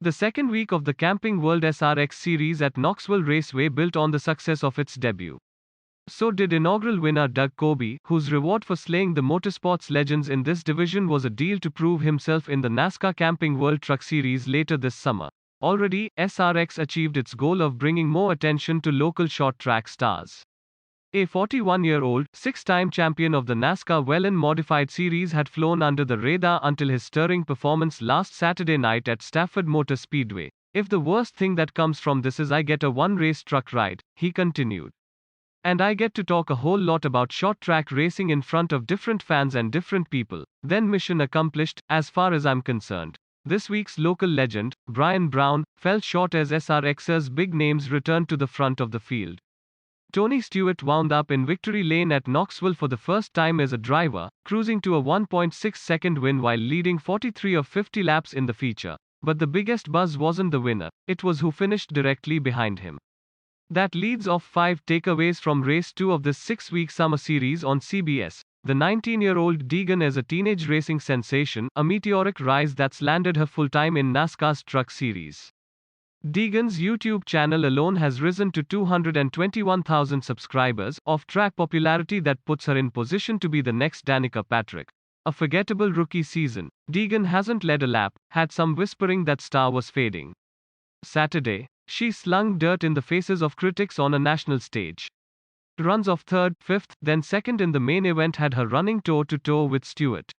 The second week of the Camping World SRX series at Knoxville Raceway built on the success of its debut. So did inaugural winner Doug Coby, whose reward for slaying the motorsports legends in this division was a deal to prove himself in the NASCAR Camping World Truck Series later this summer. Already, SRX achieved its goal of bringing more attention to local short track stars. A 41-year-old, six-time champion of the NASCAR Whelen Modified Series had flown under the radar until his stirring performance last Saturday night at Stafford Motor Speedway. If the worst thing that comes from this is I get a one-race truck ride, he continued. And I get to talk a whole lot about short track racing in front of different fans and different people, then mission accomplished, as far as I'm concerned. This week's local legend, Brian Brown, fell short as SRX's big names returned to the front of the field. Tony Stewart wound up in victory lane at Knoxville for the first time as a driver, cruising to a 1.6-second win while leading 43 of 50 laps in the feature. But the biggest buzz wasn't the winner, it was who finished directly behind him. That leads off 5 takeaways from race 2 of this 6-week summer series on CBS. The 19-year-old Deegan is a teenage racing sensation, a meteoric rise that's landed her full-time in NASCAR's Truck Series. Deegan's YouTube channel alone has risen to 221,000 subscribers, off-track popularity that puts her in position to be the next Danica Patrick. A forgettable rookie season. Deegan hasn't led a lap, had some whispering that star was fading. Saturday, she slung dirt in the faces of critics on a national stage. Runs of 3rd, 5th, then 2nd in the main event had her running toe-to-toe with Stewart.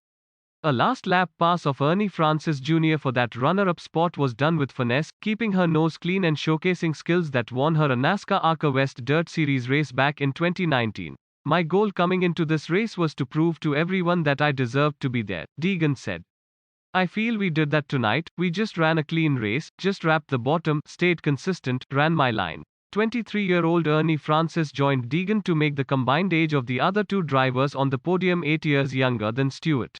A last lap pass of Ernie Francis Jr. for that runner-up spot was done with finesse, keeping her nose clean and showcasing skills that won her a NASCAR ARCA West Dirt Series race back in 2019. My goal coming into this race was to prove to everyone that I deserved to be there, Deegan said. I feel we did that tonight, we just ran a clean race, just wrapped the bottom, stayed consistent, ran my line. 23-year-old Ernie Francis joined Deegan to make the combined age of the other two drivers on the podium 8 years younger than Stewart.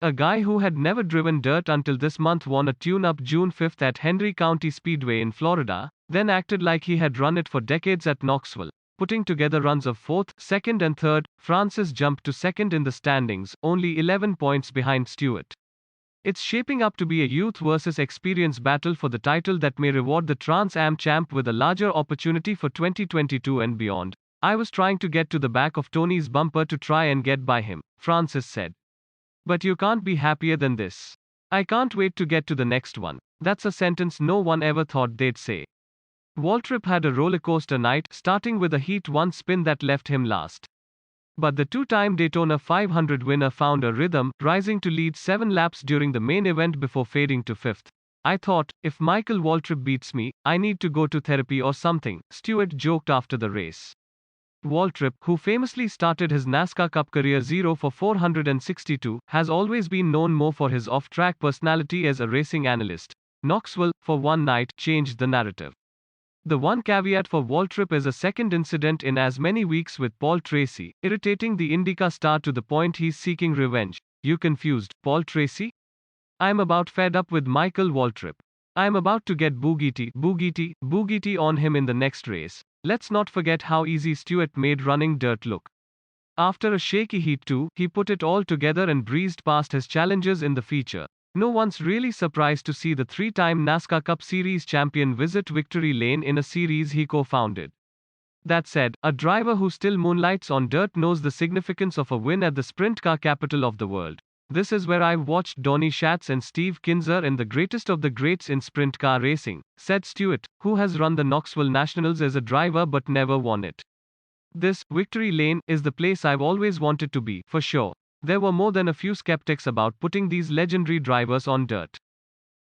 A guy who had never driven dirt until this month won a tune-up June 5 at Henry County Speedway in Florida, then acted like he had run it for decades at Knoxville. Putting together runs of 4th, 2nd and 3rd, Francis jumped to 2nd in the standings, only 11 points behind Stewart. It's shaping up to be a youth versus experience battle for the title that may reward the Trans Am champ with a larger opportunity for 2022 and beyond. I was trying to get to the back of Tony's bumper to try and get by him, Francis said. But you can't be happier than this. I can't wait to get to the next one. That's a sentence no one ever thought they'd say. Waltrip had a rollercoaster night, starting with a Heat 1 spin that left him last. But the two-time Daytona 500 winner found a rhythm, rising to lead 7 laps during the main event before fading to 5th. I thought, if Michael Waltrip beats me, I need to go to therapy or something, Stewart joked after the race. Waltrip, who famously started his NASCAR Cup career 0 for 462, has always been known more for his off-track personality as a racing analyst. Knoxville, for one night, changed the narrative. The one caveat for Waltrip is a second incident in as many weeks with Paul Tracy, irritating the IndyCar star to the point he's seeking revenge. You confused, Paul Tracy? I'm about fed up with Michael Waltrip. I'm about to get Boogie on him in the next race. Let's not forget how easy Stewart made running dirt look. After a shaky Heat 2, he put it all together and breezed past his challengers in the feature. No one's really surprised to see the 3-time NASCAR Cup Series champion visit victory lane in a series he co-founded. That said, a driver who still moonlights on dirt knows the significance of a win at the sprint car capital of the world. This is where I've watched Donny Schatz and Steve Kinzer and the greatest of the greats in sprint car racing, said Stewart, who has run the Knoxville Nationals as a driver but never won it. This, victory lane, is the place I've always wanted to be, for sure. There were more than a few skeptics about putting these legendary drivers on dirt.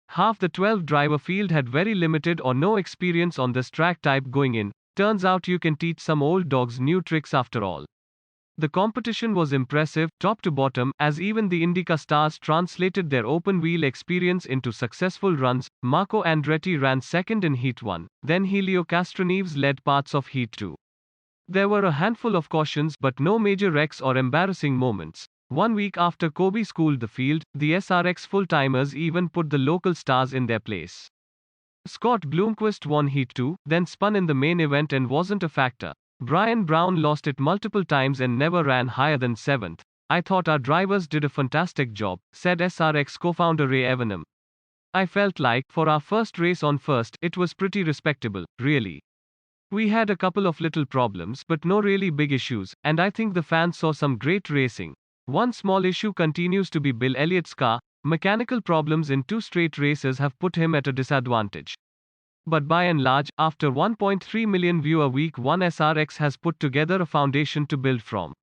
Half the 12-driver field had very limited or no experience on this track type going in. Turns out you can teach some old dogs new tricks after all. The competition was impressive, top to bottom, as even the IndyCar stars translated their open-wheel experience into successful runs. Marco Andretti ran second in Heat 1, then Helio Castroneves led parts of Heat 2. There were a handful of cautions but no major wrecks or embarrassing moments. 1 week after Coby schooled the field, the SRX full-timers even put the local stars in their place. Scott Bloomquist won Heat 2, then spun in the main event and wasn't a factor. Brian Brown lost it multiple times and never ran higher than 7th. I thought our drivers did a fantastic job, said SRX co-founder Ray Evanham. I felt like, for our first race on first, it was pretty respectable, really. We had a couple of little problems, but no really big issues, and I think the fans saw some great racing. One small issue continues to be Bill Elliott's car. Mechanical problems in 2 straight races have put him at a disadvantage. But by and large, after 1.3 million viewer week 1 SRX has put together a foundation to build from.